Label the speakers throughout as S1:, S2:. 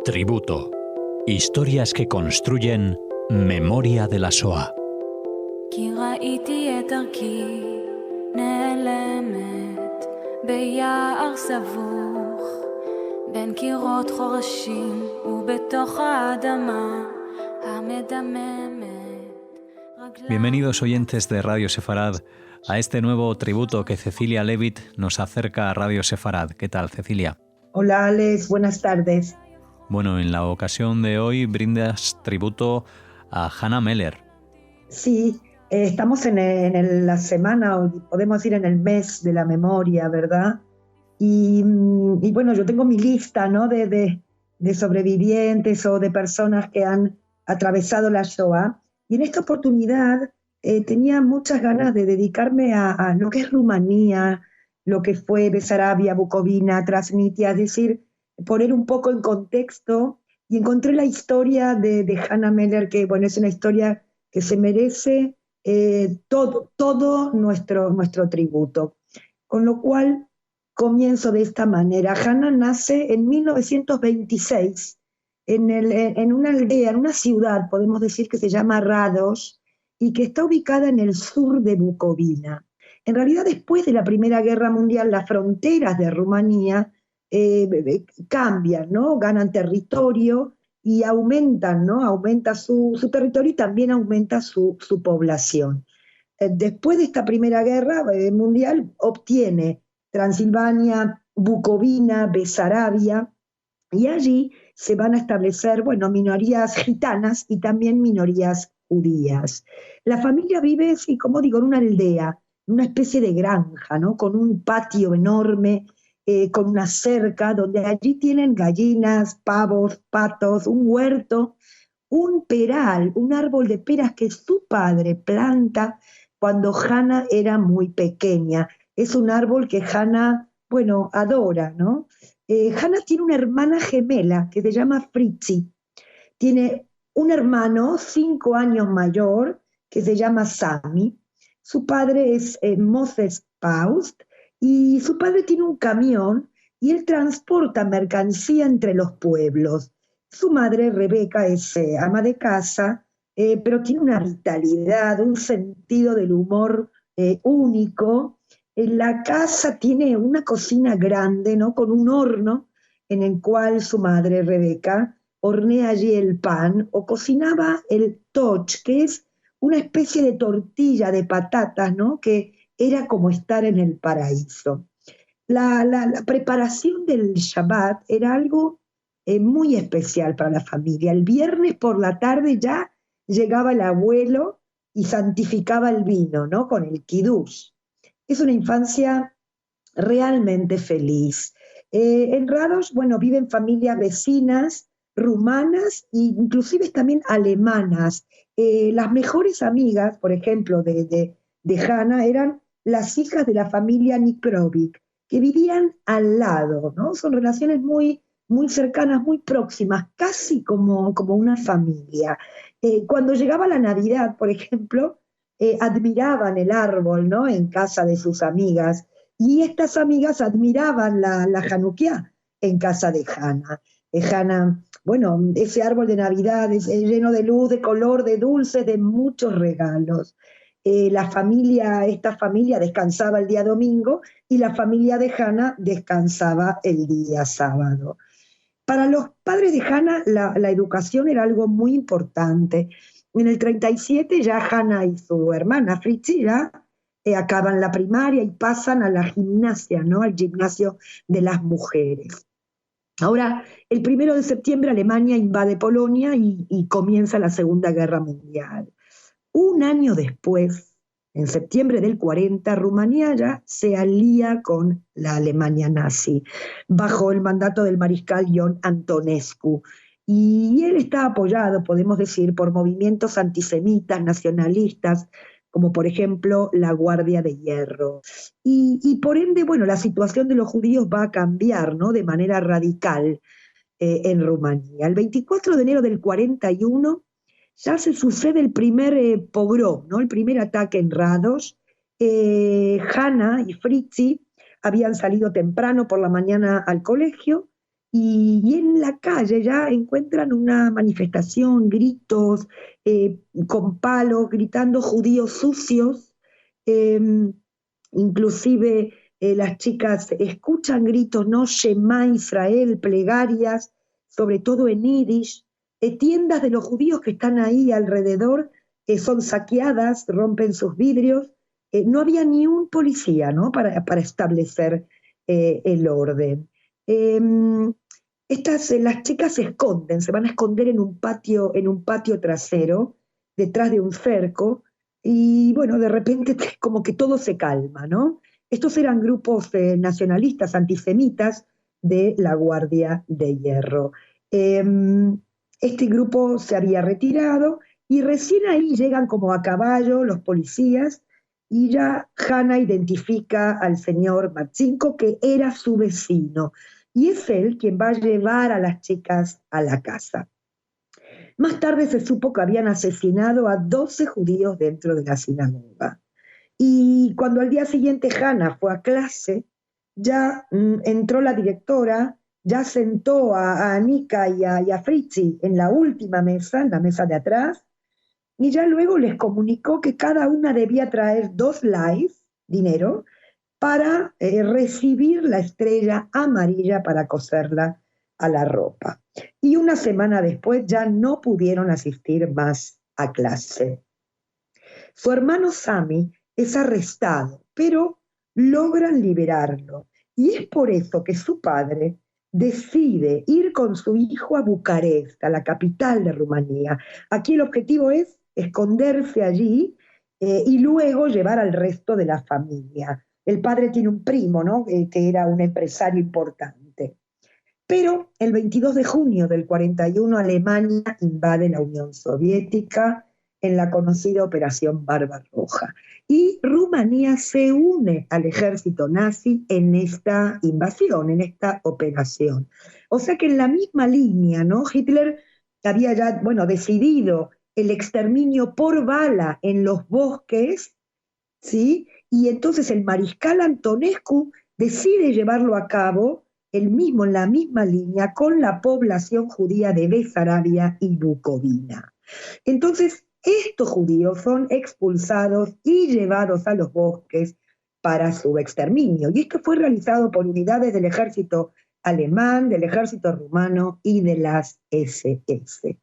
S1: Tributo. Historias que construyen memoria de la Shoah.
S2: כי ראיתי את דרכי נעלמת ביער סבוך בין קירות חורשים ובתוך האדמה המדממת.
S3: Bienvenidos oyentes de Radio Sefarad a este nuevo tributo que Cecilia Levitt nos acerca a Radio Sefarad. ¿Qué tal, Cecilia?
S4: Hola, Alex. Buenas tardes.
S3: Bueno, en la ocasión de hoy brindas tributo a Hannah Meller.
S4: Sí, estamos en la semana, o podemos decir en el mes de la memoria, ¿verdad? Y bueno, yo tengo mi lista, ¿no? de sobrevivientes o de personas que han atravesado la Shoah. Y en esta oportunidad tenía muchas ganas de dedicarme a lo que es Rumanía, lo que fue Besarabia, Bucovina, Transnistria, es decir, poner un poco en contexto, y encontré la historia de Hannah Meller, que bueno, es una historia que se merece todo nuestro tributo. Con lo cual comienzo de esta manera. Hannah nace en 1926 en una aldea, en una ciudad, podemos decir, que se llama Rados, y que está ubicada en el sur de Bucovina. En realidad, después de la Primera Guerra Mundial, las fronteras de Rumanía cambian, ¿no? Ganan territorio y aumentan, ¿no? Aumenta su territorio y también aumenta su población. Después de esta Primera Guerra Mundial obtiene Transilvania, Bucovina, Besarabia, y allí se van a establecer, bueno, minorías gitanas y también minorías judías. La familia vive, sí, como digo, en una aldea, en una especie de granja, ¿no? Con un patio enorme, con una cerca, donde allí tienen gallinas, pavos, patos, un huerto, un peral, un árbol de peras que su padre planta cuando Hannah era muy pequeña. Es un árbol que Hannah, bueno, adora, ¿no? Hannah tiene una hermana gemela que se llama Fritzi. Tiene un hermano 5 años mayor que se llama Sami. Su padre es Moses Paust, y su padre tiene un camión y él transporta mercancía entre los pueblos. Su madre, Rebeca, es ama de casa, pero tiene una vitalidad, un sentido del humor único. La casa tiene una cocina grande, ¿no? Con un horno en el cual su madre, Rebeca, hornea allí el pan o cocinaba el toch, que es una especie de tortilla de patatas, ¿no? Que era como estar en el paraíso. La preparación del Shabbat era algo muy especial para la familia. El viernes por la tarde ya llegaba el abuelo y santificaba el vino, ¿no? Con el kiddush. Es una infancia realmente feliz. En Rados, bueno, viven familias vecinas, rumanas e inclusive también alemanas. Las mejores amigas, por ejemplo, de Hannah eran las hijas de la familia Nikrovic, que vivían al lado, ¿no? Son relaciones muy, muy cercanas, muy próximas, casi como una familia. Cuando llegaba la Navidad, por ejemplo, admiraban el árbol, ¿no? En casa de sus amigas, y estas amigas admiraban la Hanukkah en casa de Hannah. Hannah, bueno, ese árbol de Navidad es lleno de luz, de color, de dulces, de muchos regalos. Esta familia descansaba el día domingo y la familia de Hannah descansaba el día sábado. Para los padres de Hannah la educación era algo muy importante. En el 37 ya Hannah y su hermana Fritzi ya acaban la primaria y pasan a la gimnasia, ¿no? Al gimnasio de las mujeres. Ahora, el 1 de septiembre Alemania invade Polonia y comienza la Segunda Guerra Mundial. Un año después, en septiembre del 40, Rumanía ya se alía con la Alemania nazi, bajo el mandato del mariscal Ion Antonescu. Y él está apoyado, podemos decir, por movimientos antisemitas, nacionalistas, como por ejemplo la Guardia de Hierro. Y por ende, bueno, la situación de los judíos va a cambiar, ¿no? De manera radical en Rumanía. El 24 de enero del 41 ya se sucede el primer pogrom, ¿no? El primer ataque en Rados. Hannah y Fritzi habían salido temprano por la mañana al colegio y en la calle ya encuentran una manifestación, gritos, con palos, gritando judíos sucios, eh, inclusive las chicas escuchan gritos, ¿no? Shema Israel, plegarias, sobre todo en Yiddish, tiendas de los judíos que están ahí alrededor son saqueadas, rompen sus vidrios, no había ni un policía, ¿no? para establecer el orden. Las chicas se esconden, se van a esconder en un patio trasero, detrás de un cerco, y bueno, de repente como que todo se calma, ¿no? Estos eran grupos nacionalistas, antisemitas de la Guardia de Hierro. Este grupo se había retirado y recién ahí llegan como a caballo los policías y ya Hannah identifica al señor Marchenko, que era su vecino, y es él quien va a llevar a las chicas a la casa. Más tarde se supo que habían asesinado a 12 judíos dentro de la sinagoga. Y cuando al día siguiente Hannah fue a clase, ya entró la directora, ya sentó a Anika y a Fritzi en la última mesa, en la mesa de atrás, y ya luego les comunicó que cada una debía traer 2 lives, dinero, para recibir la estrella amarilla para coserla a la ropa. Y una semana después ya no pudieron asistir más a clase. Su hermano Sami es arrestado, pero logran liberarlo. Y es por eso que su padre decide ir con su hijo a Bucarest, a la capital de Rumanía. Aquí el objetivo es esconderse allí y luego llevar al resto de la familia. El padre tiene un primo, ¿no? Que era un empresario importante. Pero el 22 de junio del 41 Alemania invade la Unión Soviética en la conocida Operación Barbarroja. Y Rumanía se une al ejército nazi en esta invasión, en esta operación. O sea que en la misma línea, ¿no? Hitler había ya, decidido el exterminio por bala en los bosques, ¿sí? Y entonces el mariscal Antonescu decide llevarlo a cabo él mismo en la misma línea con la población judía de Besarabia y Bucovina. Entonces, estos judíos son expulsados y llevados a los bosques para su exterminio. Y esto fue realizado por unidades del ejército alemán, del ejército rumano y de las SS.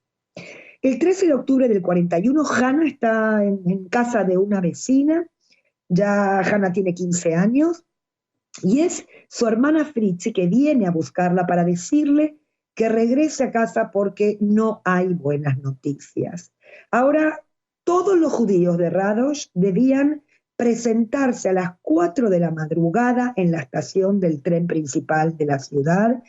S4: El 13 de octubre del 41, Hannah está en casa de una vecina. Ya Hannah tiene 15 años. Y es su hermana Fritzi que viene a buscarla para decirle que regrese a casa porque no hay buenas noticias. Ahora, todos los judíos de Radosh debían presentarse a las 4 de la madrugada en la estación del tren principal de la ciudad.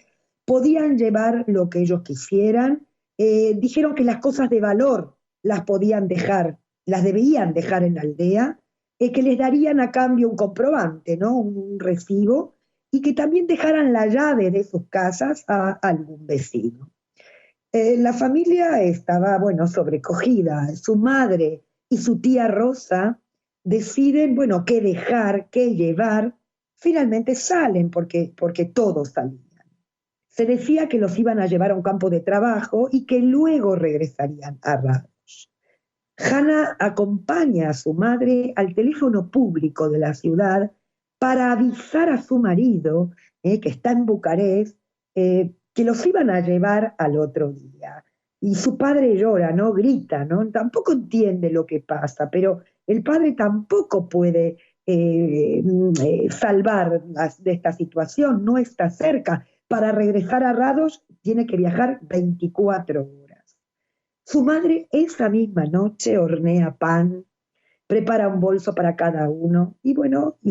S4: Podían llevar lo que ellos quisieran. Dijeron que las cosas de valor las debían dejar en la aldea, que les darían a cambio un comprobante, ¿no? Un recibo, y que también dejaran la llave de sus casas a algún vecino. La familia estaba, sobrecogida. Su madre y su tía Rosa deciden, qué dejar, qué llevar. Finalmente salen porque todos salían. Se decía que los iban a llevar a un campo de trabajo y que luego regresarían a Radosh. Hannah acompaña a su madre al teléfono público de la ciudad para avisar a su marido, que está en Bucarest, que los iban a llevar al otro día. Y su padre llora, ¿no? Grita, ¿no? Tampoco entiende lo que pasa, pero el padre tampoco puede salvar de esta situación, no está cerca. Para regresar a Radosh tiene que viajar 24 horas. Su madre esa misma noche hornea pan, prepara un bolso para cada uno y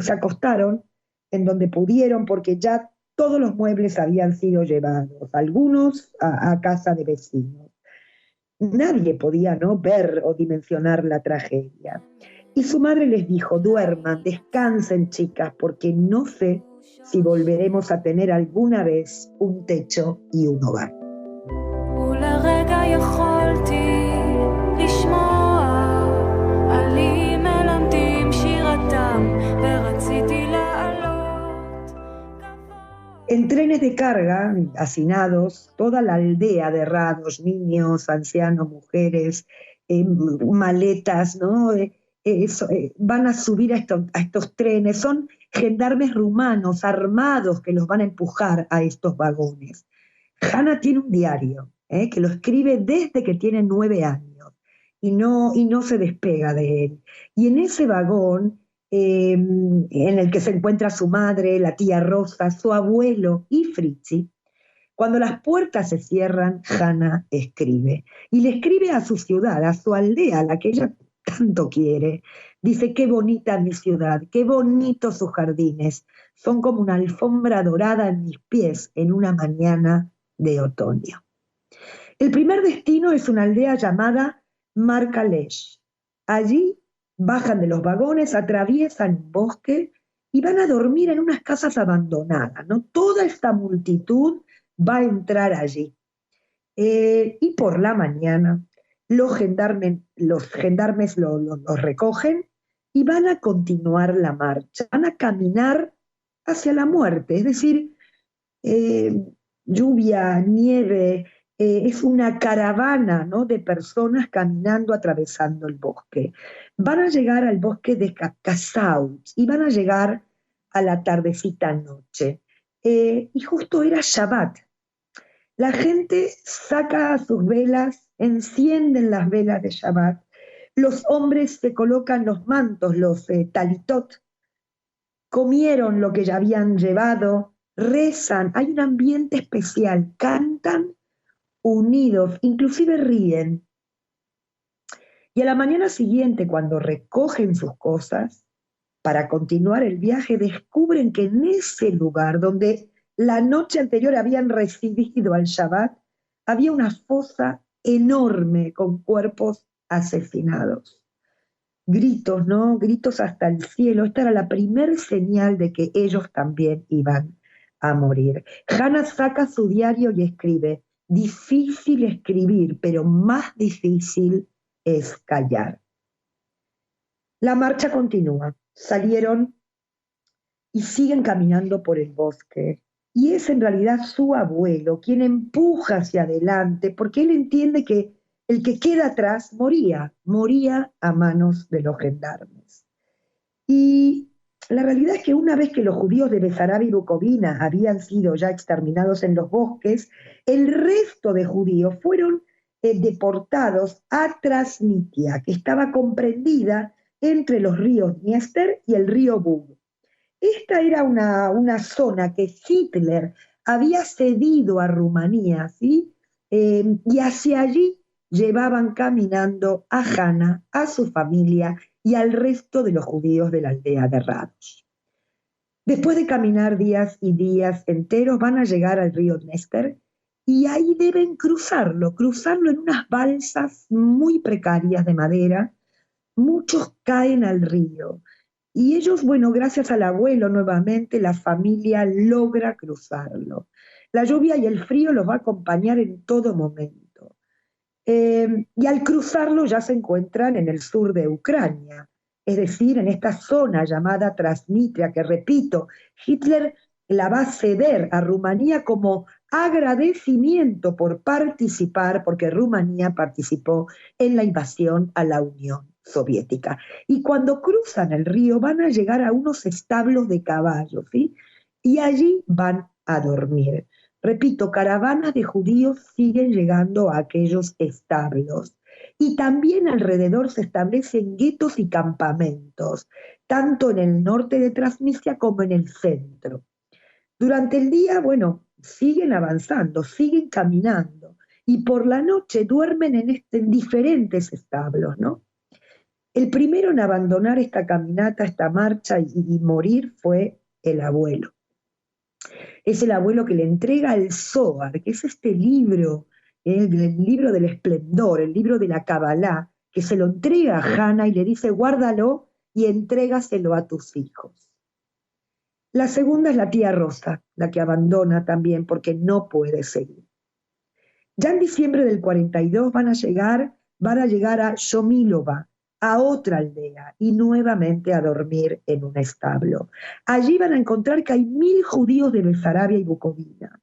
S4: se acostaron en donde pudieron porque ya todos los muebles habían sido llevados, algunos a casa de vecinos. Nadie podía ver o dimensionar la tragedia. Y su madre les dijo: duerman, descansen, chicas, porque no sé si volveremos a tener alguna vez un techo y un hogar. En trenes de carga, hacinados, toda la aldea de herrados, niños, ancianos, mujeres, maletas, ¿no? Van a subir a estos trenes. Son gendarmes rumanos armados que los van a empujar a estos vagones. Hannah tiene un diario que lo escribe desde que tiene 9 años y no se despega de él. Y en ese vagón, en el que se encuentra su madre, la tía Rosa, su abuelo y Fritzi, cuando las puertas se cierran, Hannah escribe. Y le escribe a su ciudad, a su aldea, a la que ella tanto quiere. Dice: qué bonita mi ciudad, qué bonitos sus jardines. Son como una alfombra dorada en mis pies en una mañana de otoño. El primer destino es una aldea llamada Markalesh. Allí bajan de los vagones, atraviesan un bosque y van a dormir en unas casas abandonadas, ¿no? Toda esta multitud va a entrar allí. Y por la mañana los gendarmes los recogen y van a continuar la marcha, van a caminar hacia la muerte, es decir, lluvia, nieve, es una caravana, ¿no?, de personas caminando, atravesando el bosque. Van a llegar al bosque de Casaut y van a llegar a la tardecita noche. Y justo era Shabbat. La gente saca sus velas, encienden las velas de Shabbat. Los hombres se colocan los mantos, los talitot, comieron lo que ya habían llevado, rezan, hay un ambiente especial, cantan unidos, inclusive ríen. Y a la mañana siguiente, cuando recogen sus cosas para continuar el viaje, descubren que en ese lugar donde la noche anterior habían recibido al Shabbat, había una fosa enorme con cuerpos asesinados. Gritos, ¿no? Gritos hasta el cielo. Esta era la primer señal de que ellos también iban a morir. Hannah saca su diario y escribe: difícil escribir, pero más difícil es callar. La marcha continúa. Salieron y siguen caminando por el bosque. Y es en realidad su abuelo quien empuja hacia adelante, porque él entiende que el que queda atrás moría a manos de los gendarmes. Y la realidad es que una vez que los judíos de Besarabia y Bucovina habían sido ya exterminados en los bosques, el resto de judíos fueron deportados a Transnistria, que estaba comprendida entre los ríos Dniester y el río Bug. Esta era una zona que Hitler había cedido a Rumanía, ¿sí? Y hacia allí llevaban caminando a Hannah, a su familia y al resto de los judíos de la aldea de Rados. Después de caminar días y días enteros, van a llegar al río Dniester y ahí deben cruzarlo en unas balsas muy precarias de madera. Muchos caen al río. Y ellos, bueno, gracias al abuelo nuevamente, la familia logra cruzarlo. La lluvia y el frío los va a acompañar en todo momento. Y al cruzarlo ya se encuentran en el sur de Ucrania, es decir, en esta zona llamada Transnistria, que repito, Hitler la va a ceder a Rumanía como agradecimiento por participar, porque Rumanía participó en la invasión a la Unión Soviética. Y cuando cruzan el río van a llegar a unos establos de caballos, ¿sí? Y allí van a dormir. Repito, caravanas de judíos siguen llegando a aquellos establos. Y también alrededor se establecen guetos y campamentos, tanto en el norte de Transnistria como en el centro. Durante el día, bueno, siguen avanzando, siguen caminando. Y por la noche duermen en diferentes establos, ¿no? El primero en abandonar esta caminata, esta marcha y morir fue el abuelo. Es el abuelo que le entrega el Zohar, que es este libro, el libro del esplendor, el libro de la Kabbalah, que se lo entrega a Hannah y le dice: guárdalo y entrégaselo a tus hijos. La segunda es la tía Rosa, la que abandona también porque no puede seguir. Ya en diciembre del 42 van a llegar a Shomilova, a otra aldea y nuevamente a dormir en un establo. Allí van a encontrar que hay 1000 judíos de Besarabia y Bucovina.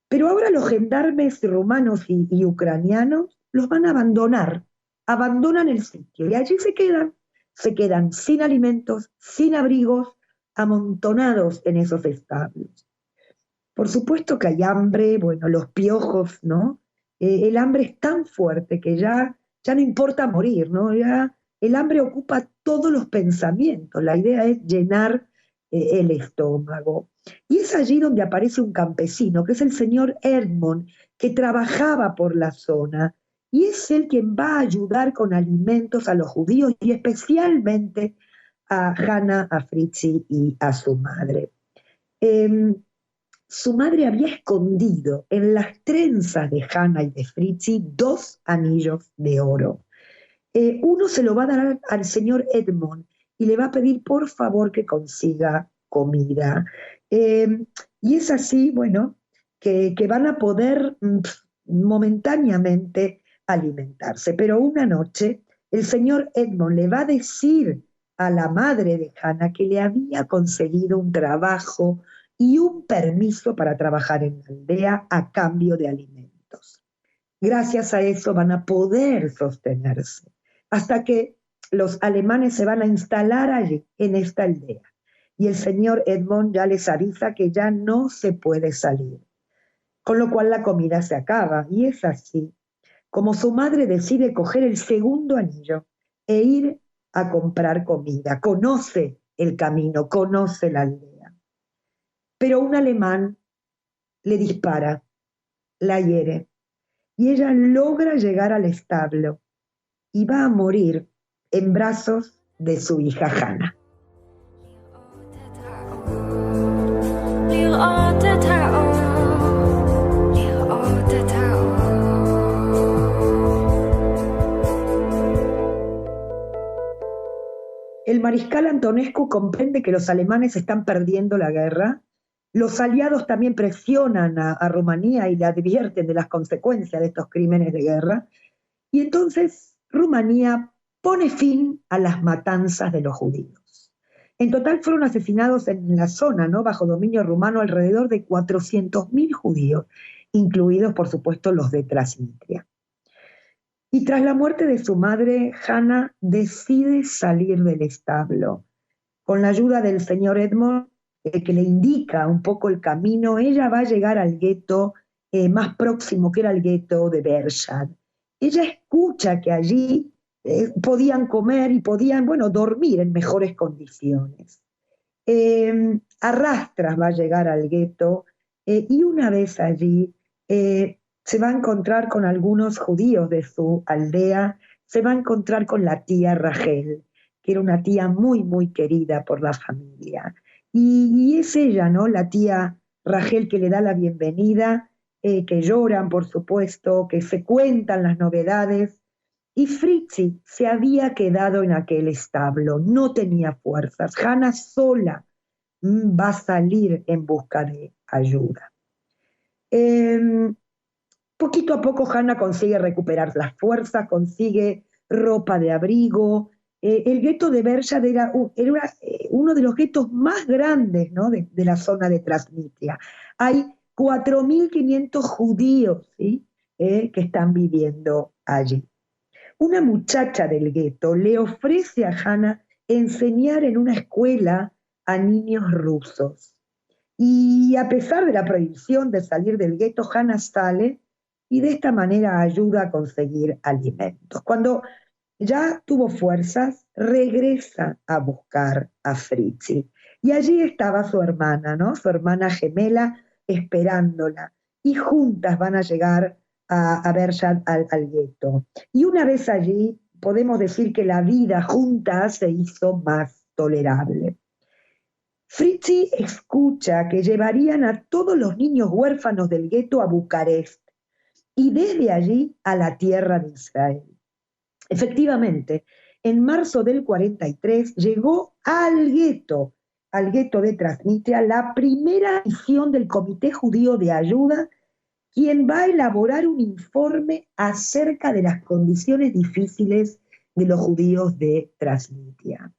S4: Pero ahora los gendarmes rumanos y ucranianos los van a abandonan el sitio y allí se quedan sin alimentos, sin abrigos, amontonados en esos establos. Por supuesto que hay hambre, bueno, los piojos, ¿no? El hambre es tan fuerte que ya no importa morir, ¿no? Ya el hambre ocupa todos los pensamientos, la idea es llenar el estómago. Y es allí donde aparece un campesino, que es el señor Edmond, que trabajaba por la zona, y es él quien va a ayudar con alimentos a los judíos, y especialmente a Hannah, a Fritzi y a su madre. Su madre había escondido en las trenzas de Hannah y de Fritzi 2 anillos de oro. Uno se lo va a dar al señor Edmond y le va a pedir por favor que consiga comida. Y es así, bueno, que van a poder momentáneamente alimentarse. Pero una noche el señor Edmond le va a decir a la madre de Hannah que le había conseguido un trabajo y un permiso para trabajar en la aldea a cambio de alimentos. Gracias a eso van a poder sostenerse, hasta que los alemanes se van a instalar allí, en esta aldea. Y el señor Edmond ya les avisa que ya no se puede salir, con lo cual la comida se acaba. Y es así como su madre decide coger el segundo anillo e ir a comprar comida. Conoce el camino, conoce la aldea. Pero un alemán le dispara, la hiere, y ella logra llegar al establo y va a morir en brazos de su hija Hannah. El mariscal Antonescu comprende que los alemanes están perdiendo la guerra. Los aliados también presionan a Rumanía y le advierten de las consecuencias de estos crímenes de guerra. Y entonces Rumanía pone fin a las matanzas de los judíos. En total fueron asesinados en la zona, ¿no?, bajo dominio rumano, alrededor de 400.000 judíos, incluidos, por supuesto, los de Transnistria. Y tras la muerte de su madre, Hannah decide salir del establo. Con la ayuda del señor Edmond, que le indica un poco el camino, ella va a llegar al gueto más próximo, que era el gueto de Bershad. Ella escucha que allí podían comer y podían, bueno, dormir en mejores condiciones. A rastras va a llegar al gueto y una vez allí se va a encontrar con algunos judíos de su aldea, se va a encontrar con la tía Rachel, que era una tía muy, muy querida por la familia. Y es ella, ¿no?, la tía Rachel, que le da la bienvenida, que lloran, por supuesto, que se cuentan las novedades. Y Fritzi se había quedado en aquel establo, no tenía fuerzas. Hannah sola va a salir en busca de ayuda. Poquito a poco Hannah consigue recuperar las fuerzas, consigue ropa de abrigo. El gueto de Bershad era uno de los guetos más grandes, ¿no?, de la zona de Transnistria. Hay 4.500 judíos, ¿sí?, que están viviendo allí. Una muchacha del gueto le ofrece a Hannah enseñar en una escuela a niños rusos. Y a pesar de la prohibición de salir del gueto, Hannah sale y de esta manera ayuda a conseguir alimentos. Cuando ya tuvo fuerzas, regresa a buscar a Fritzi. Y allí estaba su hermana, ¿no?, su hermana gemela, esperándola. Y juntas van a llegar a Bershad al gueto. Y una vez allí, podemos decir que la vida juntas se hizo más tolerable. Fritzi escucha que llevarían a todos los niños huérfanos del gueto a Bucarest y desde allí a la tierra de Israel. Efectivamente, en marzo del 43 llegó al gueto de Transnistria, la primera misión del Comité Judío de Ayuda, quien va a elaborar un informe acerca de las condiciones difíciles de los judíos de Transnistria.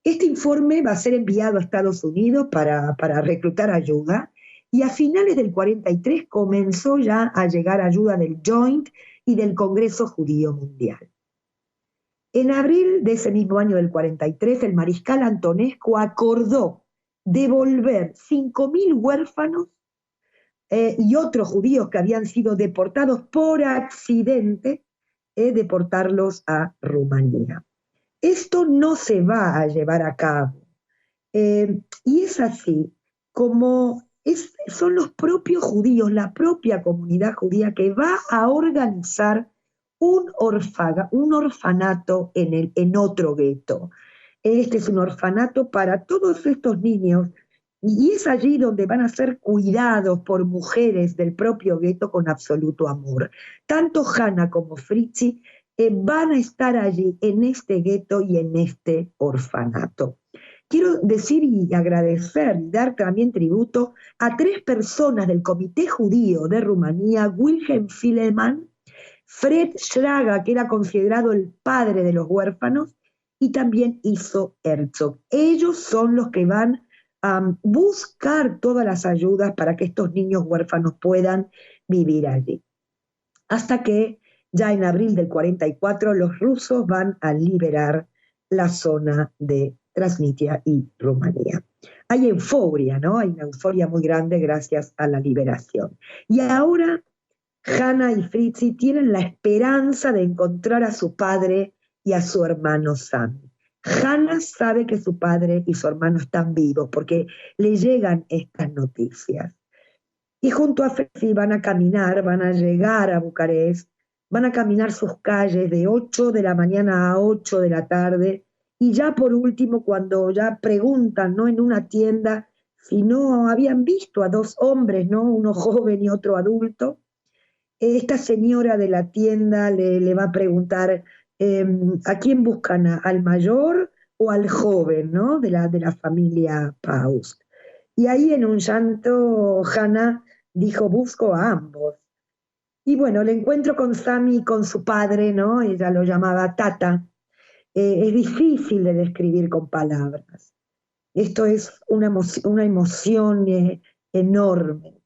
S4: Este informe va a ser enviado a Estados Unidos para reclutar ayuda, y a finales del 43 comenzó ya a llegar ayuda del Joint y del Congreso Judío Mundial. En abril de ese mismo año del 43, el mariscal Antonescu acordó devolver 5.000 huérfanos y otros judíos que habían sido deportados por accidente, deportarlos a Rumanía. Esto no se va a llevar a cabo. Y es así como son los propios judíos, la propia comunidad judía, que va a organizar un orfanato en otro gueto. Este es un orfanato para todos estos niños, y es allí donde van a ser cuidados por mujeres del propio gueto con absoluto amor. Tanto Hannah como Fritzi van a estar allí en este gueto y en este orfanato. Quiero decir y agradecer y dar también tributo a 3 personas del Comité Judío de Rumanía: Wilhelm Fileman, Fred Schraga, que era considerado el padre de los huérfanos, y también Iso Herzog. Ellos son los que van a buscar todas las ayudas para que estos niños huérfanos puedan vivir allí. Hasta que ya en abril del 44 los rusos van a liberar la zona de Transnistria y Rumanía. Hay euforia, ¿no? Hay una euforia muy grande gracias a la liberación. Y ahora Hannah y Fritzi tienen la esperanza de encontrar a su padre y a su hermano Sam. Hannah sabe que su padre y su hermano están vivos porque le llegan estas noticias. Y junto a Fritzi van a caminar, van a llegar a Bucarest, van a caminar sus calles de 8 de la mañana a 8 de la tarde, y ya por último, cuando ya preguntan, ¿no?, en una tienda si no habían visto a 2 hombres, ¿no?, uno joven y otro adulto, esta señora de la tienda le va a preguntar, ¿a quién buscan? ¿Al mayor o al joven, ¿no?, de la familia Paust? Y ahí en un llanto Hannah dijo: busco a ambos. Y bueno, el encuentro con Sammy y con su padre, ¿no?, ella lo llamaba Tata, es difícil de describir con palabras. Esto es una emoción enorme.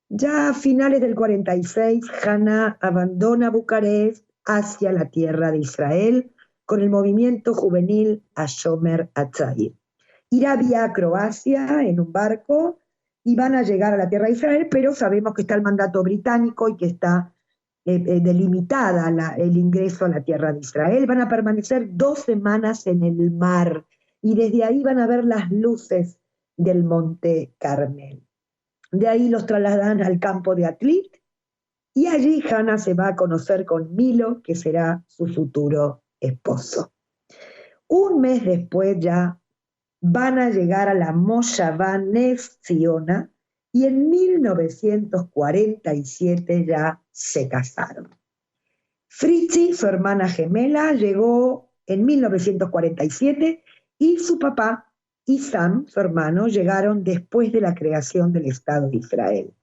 S4: Ya a finales del 46, Hannah abandona Bucarest hacia la tierra de Israel con el movimiento juvenil Hashomer Hatzair. Irá vía Croacia en un barco y van a llegar a la tierra de Israel, pero sabemos que está el mandato británico y que está delimitada el ingreso a la tierra de Israel. Van a permanecer 2 semanas en el mar y desde ahí van a ver las luces del Monte Carmel. De ahí los trasladan al campo de Atlit y allí Hannah se va a conocer con Milo, que será su futuro esposo. Un mes después ya van a llegar a la Moshavá Ness Ziona, y en 1947 ya se casaron. Fritzi, su hermana gemela, llegó en 1947 y su papá y Sam, su hermano, llegaron después de la creación del Estado de Israel.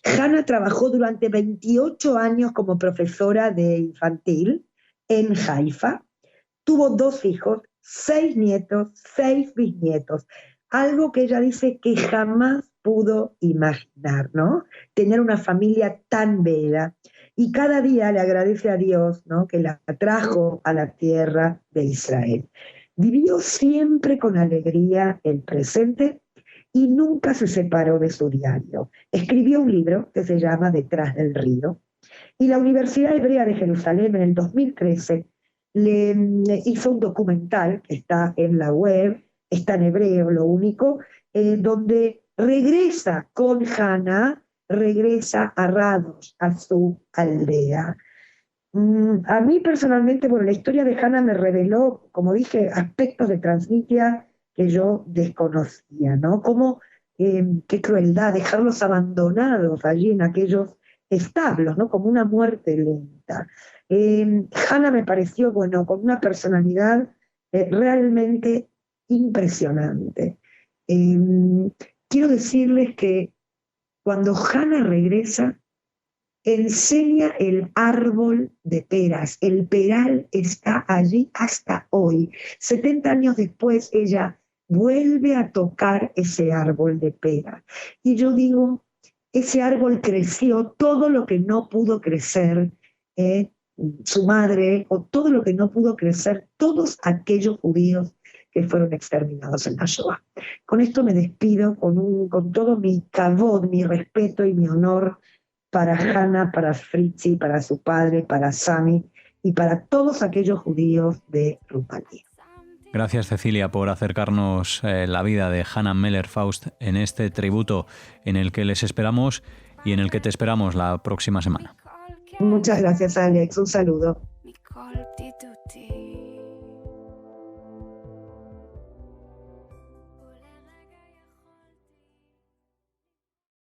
S4: Hannah trabajó durante 28 años como profesora de infantil en Haifa. Tuvo 2 hijos, 6 nietos, 6 bisnietos. Algo que ella dice que jamás pudo imaginar, ¿no? Tener una familia tan bella. Y cada día le agradece a Dios, ¿no?, que la trajo a la tierra de Israel. Vivió siempre con alegría el presente y nunca se separó de su diario. Escribió un libro que se llama Detrás del río, y la Universidad Hebrea de Jerusalén en el 2013 le hizo un documental que está en la web, está en hebreo, lo único, donde regresa con Hannah, regresa a Rados, a su aldea. A mí personalmente, bueno, la historia de Hannah me reveló, como dije, aspectos de Transnistria que yo desconocía, ¿no? Como qué crueldad dejarlos abandonados allí en aquellos establos, ¿no? Como una muerte lenta. Hannah me pareció, bueno, con una personalidad realmente impresionante. Quiero decirles que cuando Hannah regresa, enseña el árbol de peras. El peral está allí hasta hoy. 70 años después, ella vuelve a tocar ese árbol de pera. Y yo digo, ese árbol creció todo lo que no pudo crecer su madre, o todo lo que no pudo crecer todos aquellos judíos que fueron exterminados en la Shoah. Con esto me despido con todo mi kavod, mi respeto y mi honor para Hannah, para Fritzi, para su padre, para Sami y para todos aquellos judíos de Rumanía.
S3: Gracias, Cecilia, por acercarnos la vida de Hannah Meller-Faust en este tributo en el que les esperamos y en el que te esperamos la próxima semana.
S4: Muchas gracias, Alex. Un saludo.